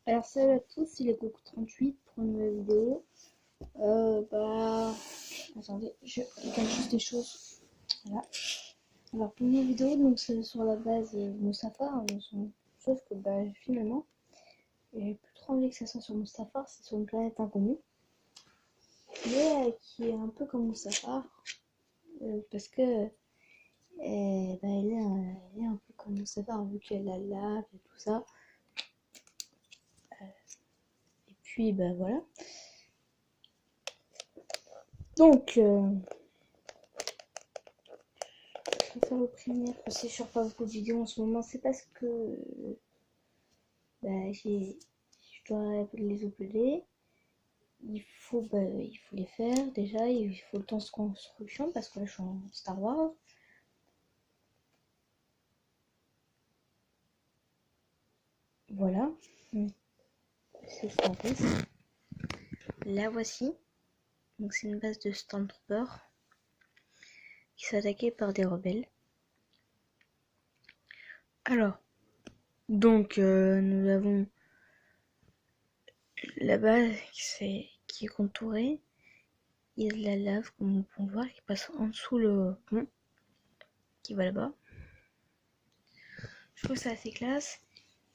Alors salut à tous, il est Coco38 pour une nouvelle vidéo. Attendez, je regarde juste des choses. Voilà. Alors pour une vidéo, donc c'est sur la base Mustapha, hein, sauf que finalement, j'ai plus trop envie que ça soit sur Mustapha, c'est sur une planète inconnue. Mais qui est un peu comme Mustapha, parce que elle est un peu comme Mustapha, hein, vu qu'elle a la lave et tout ça. Et puis voilà. Donc je vais faire le premier parce que je sors pas beaucoup de vidéos en ce moment. C'est parce que je dois les uploader. Il faut les faire déjà. Il faut le temps de construction parce que là je suis en Star Wars. Voilà. C'est Star Wars. La voici. Donc c'est une base de Stormtroopers qui sont attaqués par des rebelles. Alors, donc nous avons la base qui est contourée. Il y a de la lave, comme vous pouvez voir, qui passe en dessous le pont, qui va là-bas. Je trouve ça assez classe.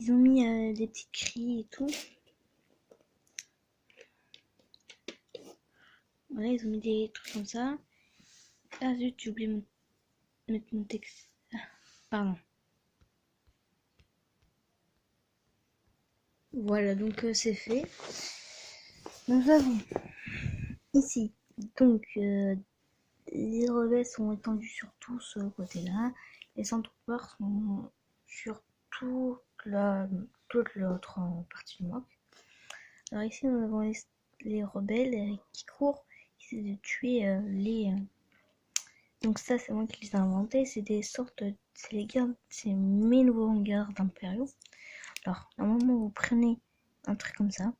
Ils ont mis des petites grilles et tout. Voilà, ils ont mis des trucs comme ça. Ah zut, j'ai oublié de mettre mon texte. Ah, pardon. Voilà, donc c'est fait. Nous avons ici, donc, les rebelles sont étendus sur tout ce côté-là. Les Stormtroopers sont sur toute l'autre partie du map. Alors ici, nous avons les rebelles qui courent, qui essaient de tuer Donc ça, c'est moi qui les ai inventés. C'est des sortes, c'est les gardes, c'est mes nouveaux gardes impériaux. Alors, à un moment, vous prenez un truc comme ça,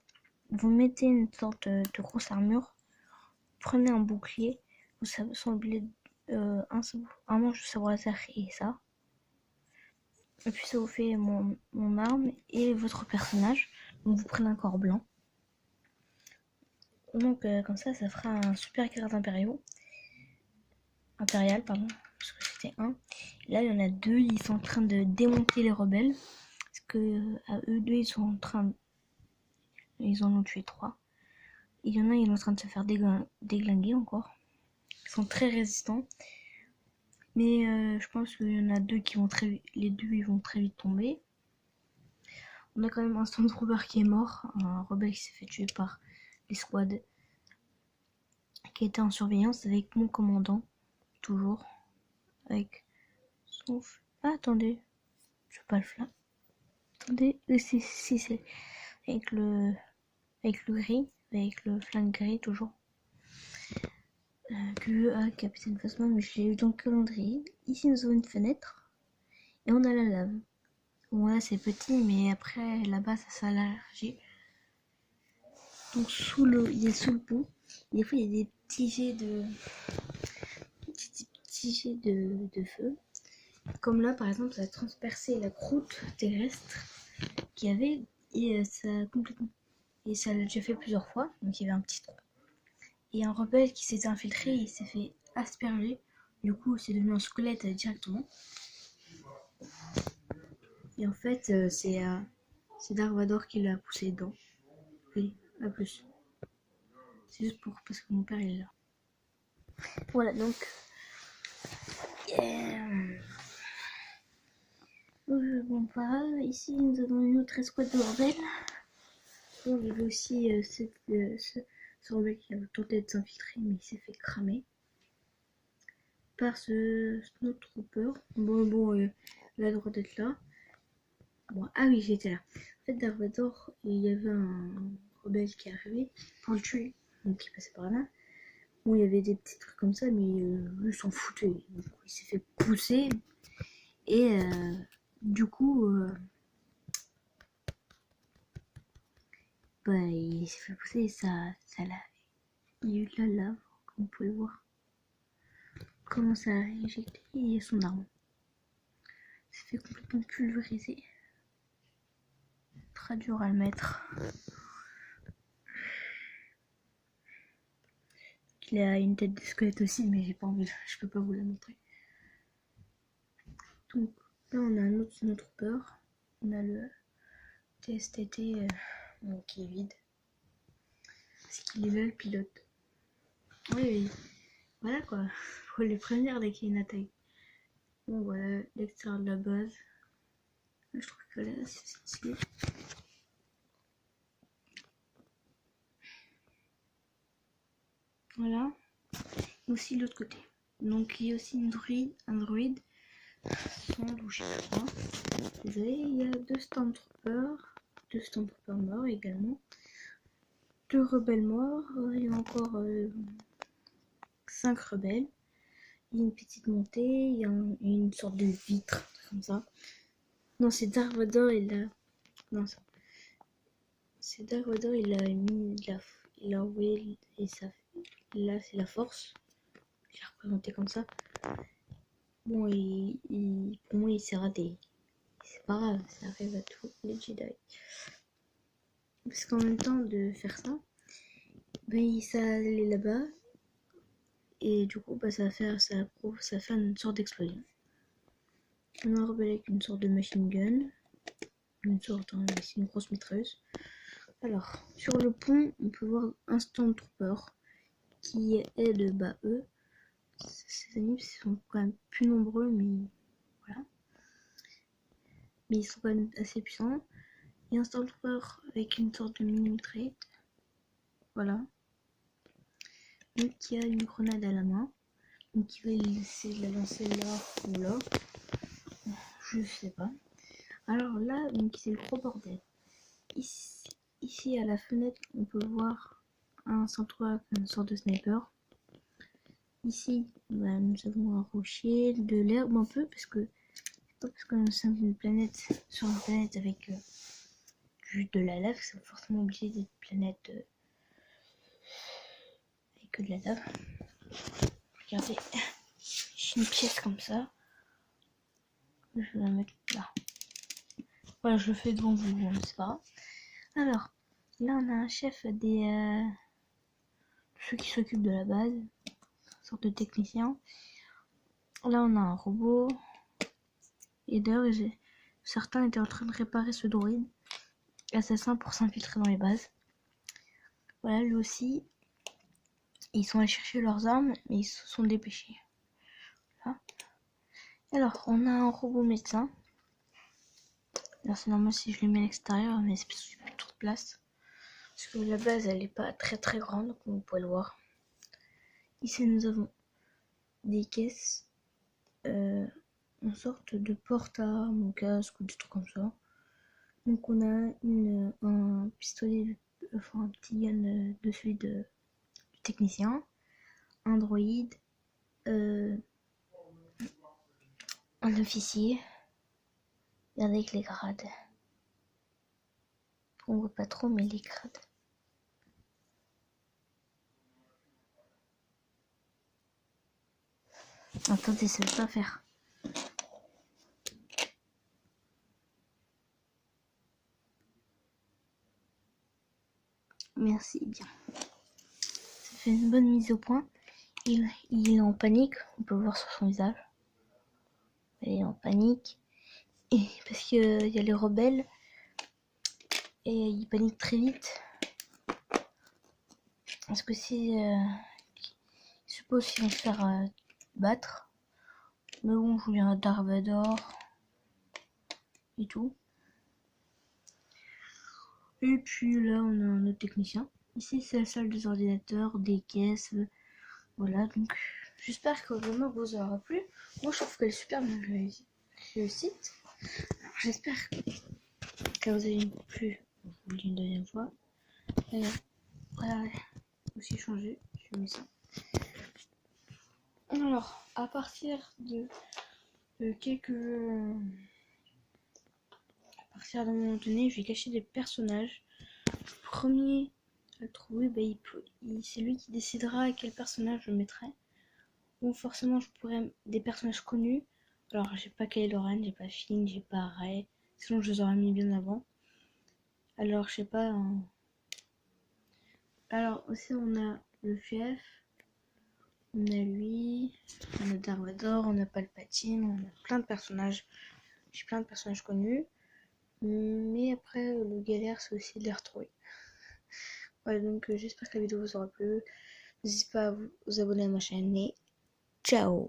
vous mettez une sorte de grosse armure, prenez un bouclier, vous assemblez un manche de sabre laser et ça. Et puis ça vous fait mon arme et votre personnage. Donc vous prenez un corps blanc. Donc comme ça fera un super garde impérial, pardon, parce que c'était un. Là il y en a deux, ils sont en train de démonter les rebelles. Parce que à eux deux ils sont en train ils en ont tué trois. Il y en a, ils sont en train de se faire déglinguer encore. Ils sont très résistants. Mais je pense qu'il y en a deux qui vont très vite. Les deux ils vont très vite tomber. On a quand même un Stormtrooper qui est mort, un rebelle qui s'est fait tuer par les squads, qui était en surveillance avec mon commandant, toujours, avec son... Ah, attendez, je veux pas le flingue. Attendez, si, c'est avec le gris, avec le flingue gris, toujours. QEA, Capitaine Phasma, mais je l'ai eu dans le calendrier. Ici, nous avons une fenêtre, et on a la lave. Bon, là, c'est petit, mais après, là-bas, ça s'élargit. Donc, il y a sous le pont, des fois, il y a des petits jets de feu. Comme là, par exemple, ça a transpercé la croûte terrestre qu'il y avait et ça a complètement. Et ça l'a déjà fait plusieurs fois, donc il y avait un petit trou. Et un rebelle qui s'était infiltré, il s'est fait asperger. Du coup, c'est devenu un squelette directement. Et en fait, c'est Dark Vador qui l'a poussé dedans. Oui, à plus. C'est juste parce que mon père il est là. Voilà, donc. Bon, voilà, ici nous avons une autre escouade de rebelles. Bon, il y avait aussi ce rebelle qui avait tenté de s'infiltrer, mais il s'est fait cramer par ce Snowtrooper. Bon, il a le droit d'être là. Bon, ah oui, j'étais là. En fait, Dark Vador, il y avait un rebelle qui est arrivé pour le tuer, donc il passait par là. Bon, il y avait des petits trucs comme ça, mais lui s'en foutait. Donc, il s'est fait pousser et du coup, il s'est fait pousser et ça l'a. Il y a eu de la lave, comme vous pouvez voir. Comment ça a éjecté et son arme. Ça fait complètement pulvériser. sera dur à le mettre. Il a une tête de squelette aussi, mais j'ai pas envie, je peux pas vous la montrer. Donc là on a un autre Snowtrooper. On a le TSTT qui est vide. Parce qu'il est là le pilote. Oui, voilà quoi. Faut les prévenir dès qu'il y a une attaque. Bon voilà, l'extérieur de la base. Je trouve que là c'est stylé. Voilà. Et aussi l'autre côté. Donc il y a aussi un droïde. Ou je sais pas. Désolé, il y a deux Stormtroopers morts également. Deux rebelles morts. Il y a encore 5 rebelles. Il y a une petite montée. Il y a une sorte de vitre, comme ça. Non, c'est Dark Vador, Non, ça. C'est Dark Vador, il a mis il a envoyé et ça. Là, c'est la force. J'ai représenté comme ça. Bon, pour moi, il s'est raté. C'est pas grave, ça arrive à tous les Jedi. Parce qu'en même temps de faire ça, ben, ça allait là-bas. Et du coup, bah, ça va faire une sorte d'explosion. On a un rebelle avec une sorte de machine gun. C'est une grosse mitrailleuse. Alors, sur le pont, on peut voir un Stormtrooper qui aide eux. Ces amis sont quand même plus nombreux, mais voilà. Mais ils sont quand même assez puissants. Il y a un Stormtrooper avec une sorte de mini mitraillette. Voilà. Donc il y a une grenade à la main. Donc il va essayer de la lancer là ou là. Je sais pas. Alors là, donc c'est le gros bordel. Ici à la fenêtre, on peut voir un Stormtrooper avec une sorte de sniper. Ici, bah, nous avons un rocher, de l'herbe un peu, parce que nous sommes une planète, sur une planète avec juste de la lave, c'est forcément obligé d'être une planète avec que de la lave. Regardez, j'ai une pièce comme ça. Je vais la mettre là. Voilà, je le fais devant vous, bon, c'est pas grave. Alors, là on a un chef ceux qui s'occupent de la base, une sorte de technicien. Là on a un robot. Et d'ailleurs, certains étaient en train de réparer ce droïde assassin pour s'infiltrer dans les bases. Voilà, lui aussi, ils sont allés chercher leurs armes, mais ils se sont dépêchés. Voilà. Alors, on a un robot médecin. Alors, c'est normal si je le mets à l'extérieur, mais c'est parce que j'ai plus trop de place. Parce que la base, elle n'est pas très très grande, comme vous pouvez le voir. Ici, nous avons des caisses, une sorte de porte-armes, ou casque, ou des trucs comme ça. Donc, on a un pistolet, un petit gun de celui du technicien, un droïde, un officier. Regardez avec les grades. On voit pas trop, mais les grades. Attendez, ça veut pas faire. Merci, bien. Ça fait une bonne mise au point. Il est en panique, on peut voir sur son visage. Il est en panique. Et parce qu'il y a les rebelles. Et il panique très vite. Parce que il suppose qu'ils vont se faire battre. Mais bon, je viens à Dark Vador. Et tout. Et puis là, on a un autre technicien. Ici, c'est la salle des ordinateurs, des caisses. Voilà, donc j'espère que vraiment vous aura plu. Moi, je trouve qu'elle est super bien réussite. J'espère qu'elle vous a plu. Je vous le dis une deuxième fois. Et voilà, aussi changé. Je mets ça. Alors, à partir de à partir d'un moment donné, je vais cacher des personnages. Le premier à le trouver, bah, c'est lui qui décidera quel personnage je mettrai. Ou forcément, je pourrais des personnages connus. Alors, j'ai pas Kylo Ren, j'ai pas Finn, j'ai pas Rey. Sinon, je les aurais mis bien avant. Alors, je sais pas. Alors, aussi, on a le chef, on a lui, on a Dark Vador, on a Palpatine, on a plein de personnages. J'ai plein de personnages connus. Mais après, le galère, c'est aussi de les retrouver. Voilà, donc j'espère que la vidéo vous aura plu. N'hésitez pas à vous abonner à ma chaîne et ciao!